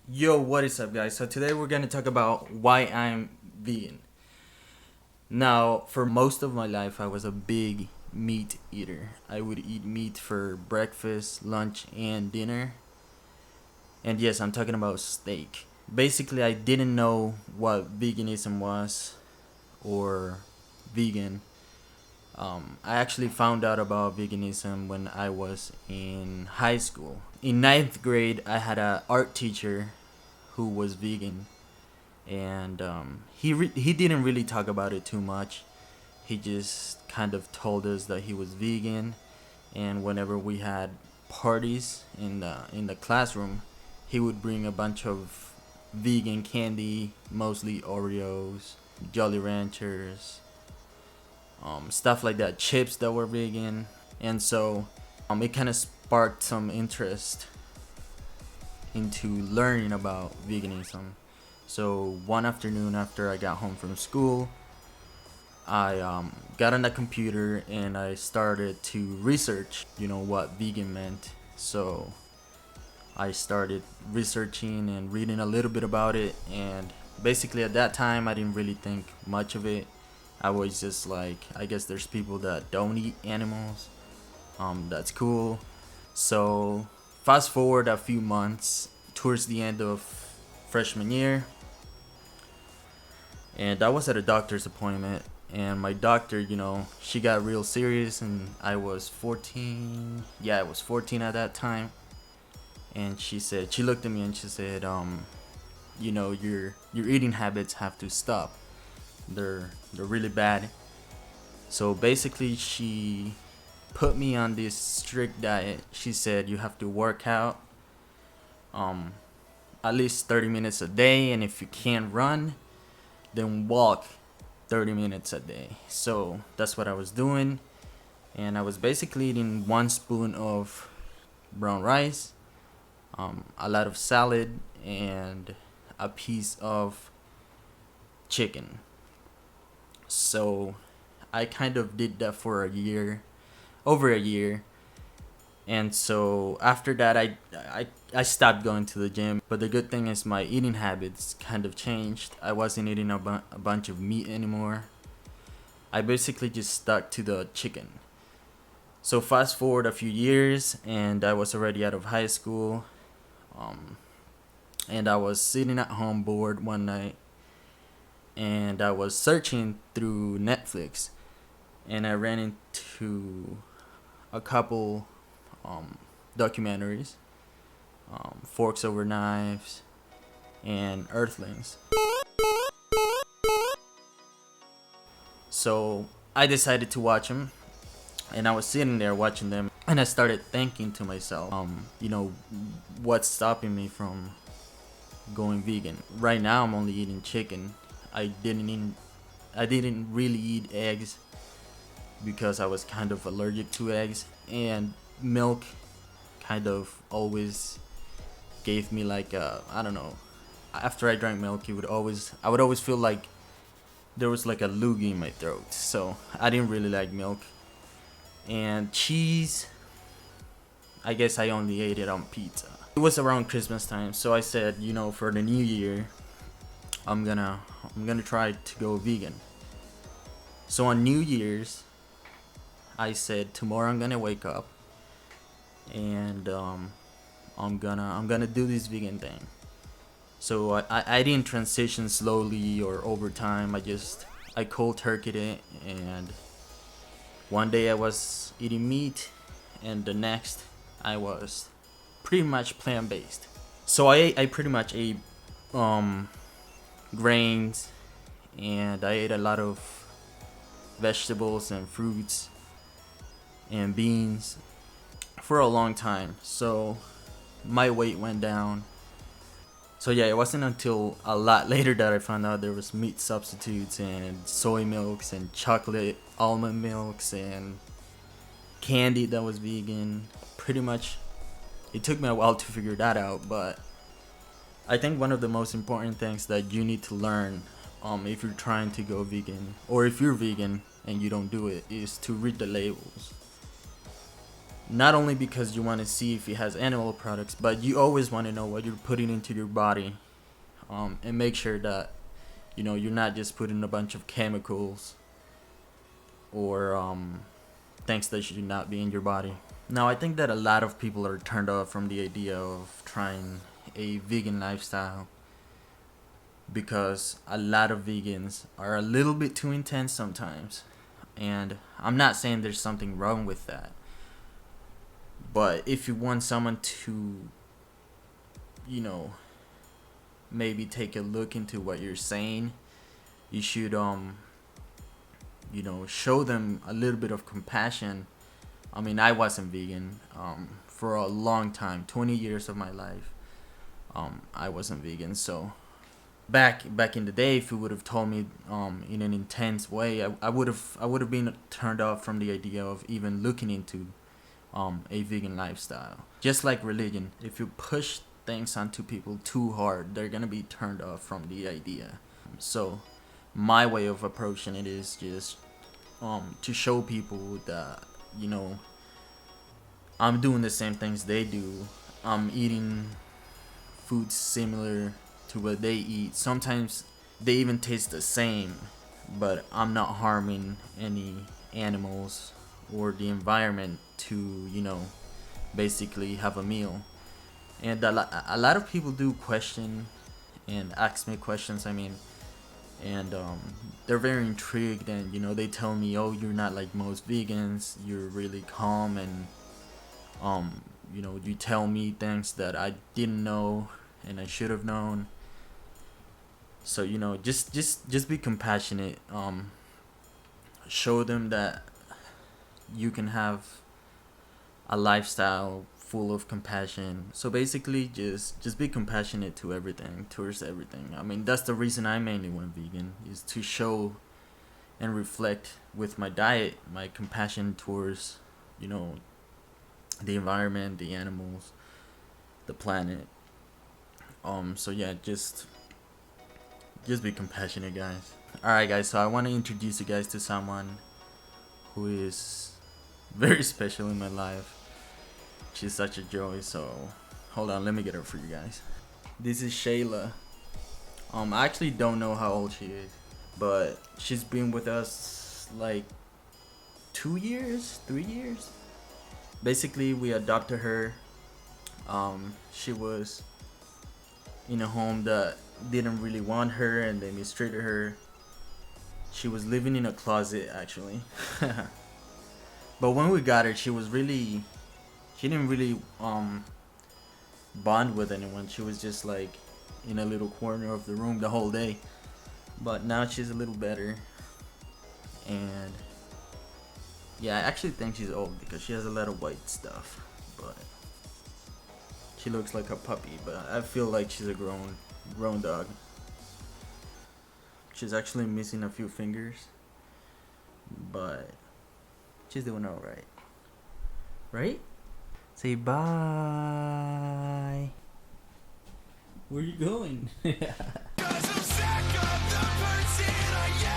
Yo, what is up, guys? So today we're gonna talk about why I'm vegan. Now, for most of my life, I was a big meat eater. I would eat meat for breakfast, lunch, and dinner. And yes, I'm talking about steak. Basically, I didn't know what veganism was or vegan. I actually found out about veganism when I was in high school. In ninth grade, I had a art teacher who was vegan, and he didn't really talk about it too much. He just kind of told us that he was vegan, and whenever we had parties in the classroom, he would bring a bunch of vegan candy, mostly Oreos, Jolly Ranchers, stuff like that, chips that were vegan, and so it kind of sparked some interest into learning about veganism. So one afternoon after I got home from school, I got on the computer and I started to research, what vegan meant. So I started researching and reading a little bit about it, and basically at that time I didn't really think much of it. I was just like, I guess there's people that don't eat animals. That's cool. So fast forward a few months towards the end of freshman year, and I was at a doctor's appointment, and my doctor, she got real serious, and I was 14. Yeah, I was 14 at that time. And she looked at me and she said, your eating habits have to stop. They're really bad. So basically, she put me on this strict diet. She said you have to work out um at least 30 minutes a day, and if you can't run, then walk 30 minutes a day. So that's what I was doing, and I was basically eating 1 spoon of brown rice, a lot of salad, and a piece of chicken. So I kind of did that for a year, over a year. And so after that, I stopped going to the gym. But the good thing is my eating habits kind of changed. I wasn't eating a bunch of meat anymore. I basically just stuck to the chicken. So fast forward a few years, and I was already out of high school. Um, and I was sitting at home bored one night, and I was searching through Netflix, and I ran into a couple documentaries, Forks Over Knives, and Earthlings. So I decided to watch them, and I was sitting there watching them, and I started thinking to myself, what's stopping me from going vegan? Right now, I'm only eating chicken. I didn't eat, I didn't really eat eggs because I was kind of allergic to eggs, and milk kind of always gave me like I don't know. After I drank milk, I would always feel like there was like a loogie in my throat. So I didn't really like milk. And cheese, I guess I only ate it on pizza. It was around Christmas time, so I said, for the new year, I'm gonna try to go vegan. So on New Year's, I said tomorrow I'm gonna wake up, and I'm gonna do this vegan thing. So I didn't transition slowly or over time. I cold turkeyed it, and one day I was eating meat, and the next I was pretty much plant based. So I pretty much ate um grains, and I ate a lot of vegetables and fruits and beans for a long time. So my weight went down. So yeah, it wasn't until a lot later that I found out there was meat substitutes and soy milks and chocolate almond milks and candy that was vegan. Pretty much, it took me a while to figure that out, but I think one of the most important things that you need to learn, if you're trying to go vegan, or if you're vegan and you don't do it, is to read the labels. Not only because you want to see if it has animal products, but you always want to know what you're putting into your body, and make sure that you're not just putting a bunch of chemicals or things that should not be in your body. Now, I think that a lot of people are turned off from the idea of trying a vegan lifestyle because a lot of vegans are a little bit too intense sometimes. And I'm not saying there's something wrong with that. But if you want someone to, maybe take a look into what you're saying, you should, show them a little bit of compassion. I mean, I wasn't vegan for a long time, 20 years of my life. I wasn't vegan, so back in the day, if you would have told me in an intense way, I would have been turned off from the idea of even looking into a vegan lifestyle. Just like religion, if you push things onto people too hard, they're gonna be turned off from the idea. So my way of approaching it is just to show people that I'm doing the same things they do. I'm eating foods similar to what they eat. Sometimes they even taste the same, but I'm not harming any animals or the environment to, basically have a meal. And a lot of people do question and ask me questions, and they're very intrigued, and they tell me, oh, you're not like most vegans, you're really calm, and you tell me things that I didn't know and I should have known. So just be compassionate. Show them that you can have a lifestyle full of compassion. So basically, just be compassionate to everything, towards everything. I mean, that's the reason I mainly went vegan, is to show and reflect with my diet my compassion towards the environment, the animals, the planet. So yeah, just be compassionate, guys. Alright, guys, so I want to introduce you guys to someone who is very special in my life. She's such a joy, so hold on, let me get her for you guys. This is Shayla. I actually don't know how old she is, but she's been with us like 2 years, 3 years. Basically, we adopted her. She was in a home that didn't really want her, and they mistreated her. She was living in a closet, actually. But when we got her, she didn't really bond with anyone. She was just like in a little corner of the room the whole day. But now she's a little better, and yeah, I actually think she's old because she has a lot of white stuff, but she looks like a puppy, but I feel like she's a grown dog. She's actually missing a few fingers, but she's doing alright. Right? Say bye. Where are you going? 'Cause I'm sick of the person I am.